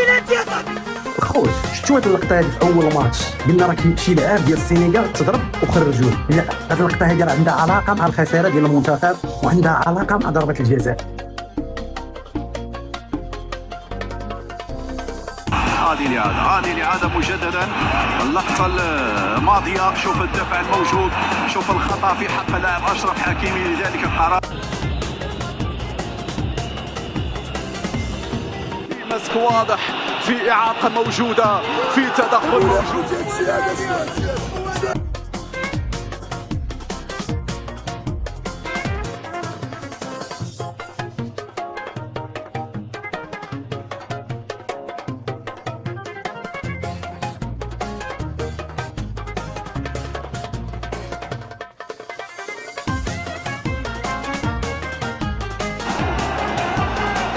بلاتي يا صاحبي. خوت شفتوا هاد اللقطه هادي في اول ماتش قلنا راه شي لعاب ديال السينغال تضرب وخرجوه. لا، هاد اللقطه هادي راه عندها علاقه مع الخساره ديال المنتخب وعندها علاقه مع ضربه الجزاء. هذه الإعادة مجددا. اللقطة الماضية، شوف الدفع الموجود، شوف الخطأ في حق اللاعب أشرف حكيمي، لذلك القرار مسك واضح، في إعاقة موجودة، في تدخل موجود.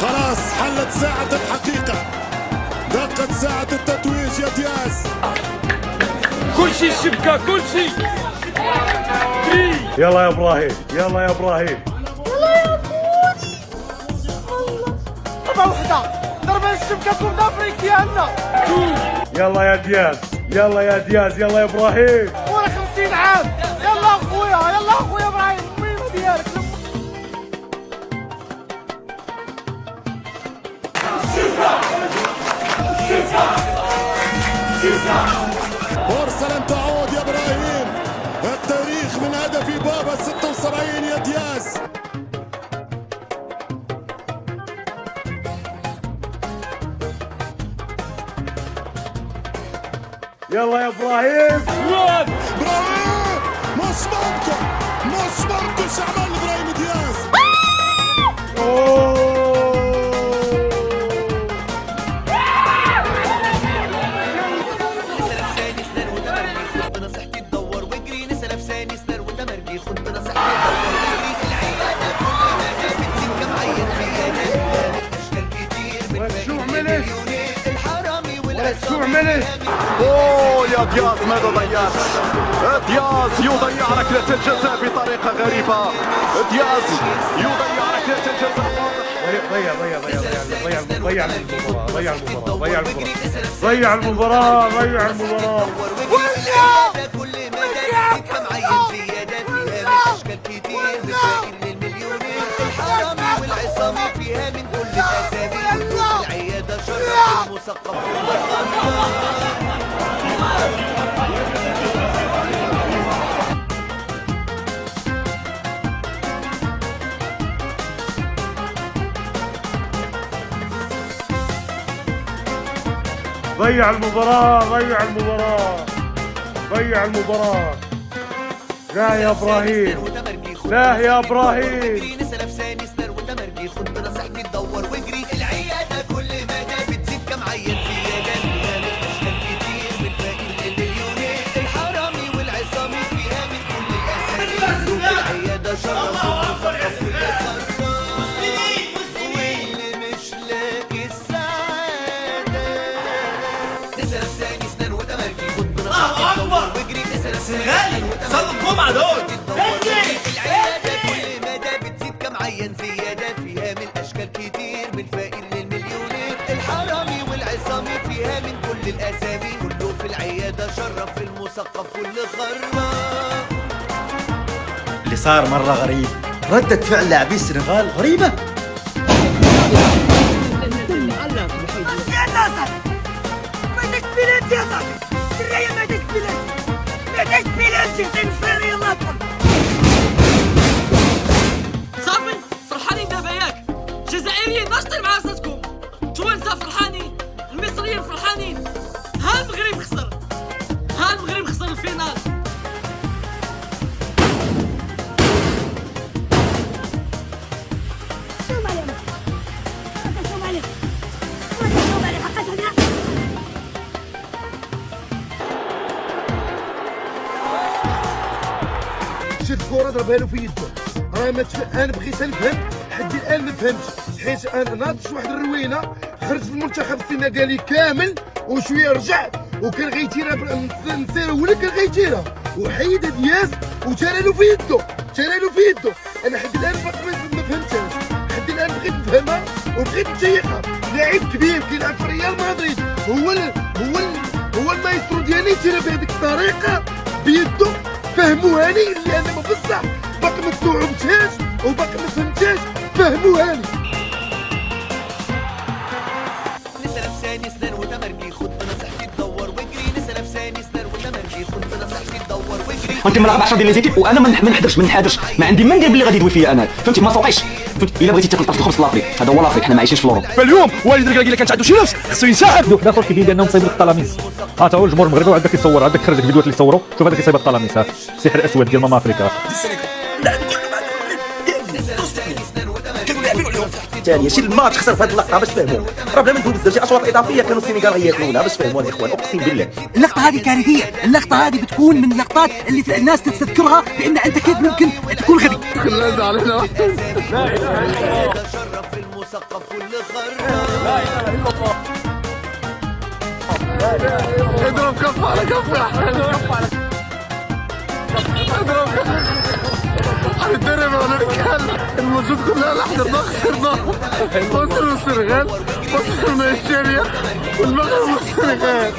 خلاص حلت ساعة الحقيقة، دقت ساعة التتويج يا دياز. كل شيء الشبكة، كل شيء. يلا يا ابراهيم، يلا يا ابراهيم، يلا يا بودي. ضربة وحدة، ضربة الشبكة كوب دافريك ديالنا. يلا يا دياز، يلا يا دياز، يلا يا ابراهيم. ورا 50 عام. يلا اخويا، يلا اخويا ابراهيم، المهمة ديالك. فرصة لن تعود يا ابراهيم، التاريخ من هدف بابا 76 يا دياز. يلا يا ابراهيم. ابراهيم مش ممكن، مش ممكن شو عمل ابراهيم دياز. اوه يا دياز، ماذا ضيعت؟ دياز يضيع ركلة الجزاء بطريقة غريبة. دياز يضيع ركلة الجزاء. ضيع المباراة. فيها من كل الاساليب، العياده شرف المثقف. ضيع المباراة. لا يا ابراهيم، لا يا ابراهيم. خد بنصيحتي تدور واجري، العياده كل مدى بتزيد كمعين زياده، فيها من اشكال كتير، من فقير للمليونير، الحرامي والعصامي فيها من كل الاساليب، العياده شرف ومثقف واللي مش لاقي السعاده. نسأل ثاني سنان وتمركي، خد بنصيحتي تدور واجري، نسأل ثاني صلوا الجمعة دول. العياده كل مدى بتزيد كمعين زياده، فيها من اشكال كتير، من فقير للمليونير، الحرامي والعصامي فيها من كل الاسامي، كله في العياده شرف المثقف واللي خرب. اللي صار مرة غريب، ردة فعل لاعبي السنغال غريبة. يا ناصر، ما عندكش بلاتي يا صاحبي. الدرية ما عندكش بلاتي، ما عندكش بلاتي. تنصير يلا ادخل. صافي فرحانين دابا ياك؟ جزائريين ناشطين مع راساتكم، توانسه فرحانين، المصريين فرحانين. ها المغرب خسر، ها المغرب خسر الفينال. شوف عليهم، شوف عليهم، شوف عليهم حقا سمع. شد كرة ضربها له في يده. راه ما انا بغيت نفهم لحد الان ما فهمتش، حيت انا ناضش واحد الروينه خرج في المنتخب السنغالي كامل وشويه رجع وكان غيتيرها نصير ولا كان غيتيرها وحيد دياز وترى له في يده. انا حد الان باقي ما فهمتهاش، حد الان بغيت نفهمها وبغيت نتيقها. لاعب كبير كيلعب في ريال مدريد، هو المايسترو ديالي تينا بهذيك الطريقه بيدو. فهموهاني اللي انا بصح باقي ما استوعبتهاش وباقي ما فهمتهاش. فهموهاني. نسى لابساني سنان وتمرقي خد بنصيحتي تدور واجري. نسى لابساني سنان وتمرقي خد بنصيحتي تدور واجري. انت ملاعب 10 ديال ليزيكيب وانا ما نحضرش ما عندي ما ندير باللي غادي يدوي فيا انا، فهمتي؟ ما سوقيش، فهمتي؟ الا بغيتي تاكل طرف الخبز في لافريك هذا هو لافريك، حنا ما عايشينش في الاوروب. فاليوم والد الرجال كانت عنده شي نفس خصو ينسحب. واحد اخر كيدير لانهم صايبين التلاميذ. ها تا هو الجمهور المغربي وعندك كيصور، عندك خرج الفيديوهات اللي صوروا. شوف هذا كيصايب التلاميذ، ها السحر الاسود ديال ماما افريكا. ثانية شي الماتش خسر في هذه اللقطة باش تفهموا، راه بلا ما ندوي بزاف شي اشواط اضافية كانوا السنغال غياكلونا باش تفهموا الاخوان، اقسم بالله. اللقطة هذه كارثية، اللقطة هذه بتكون من اللقطات اللي الناس تتذكرها بأن أنت كيف ممكن تكون غبي. خلاص علينا. تشرف في المثقف واللي خرب. اضرب كف على كف يا احمد. اضرب هنتدرب ولا نتكلم. الماتشات كلها اللي حضرناها خسرناها. مصر والسنغال، مصر ونيجيريا، والمغرب والسنغال.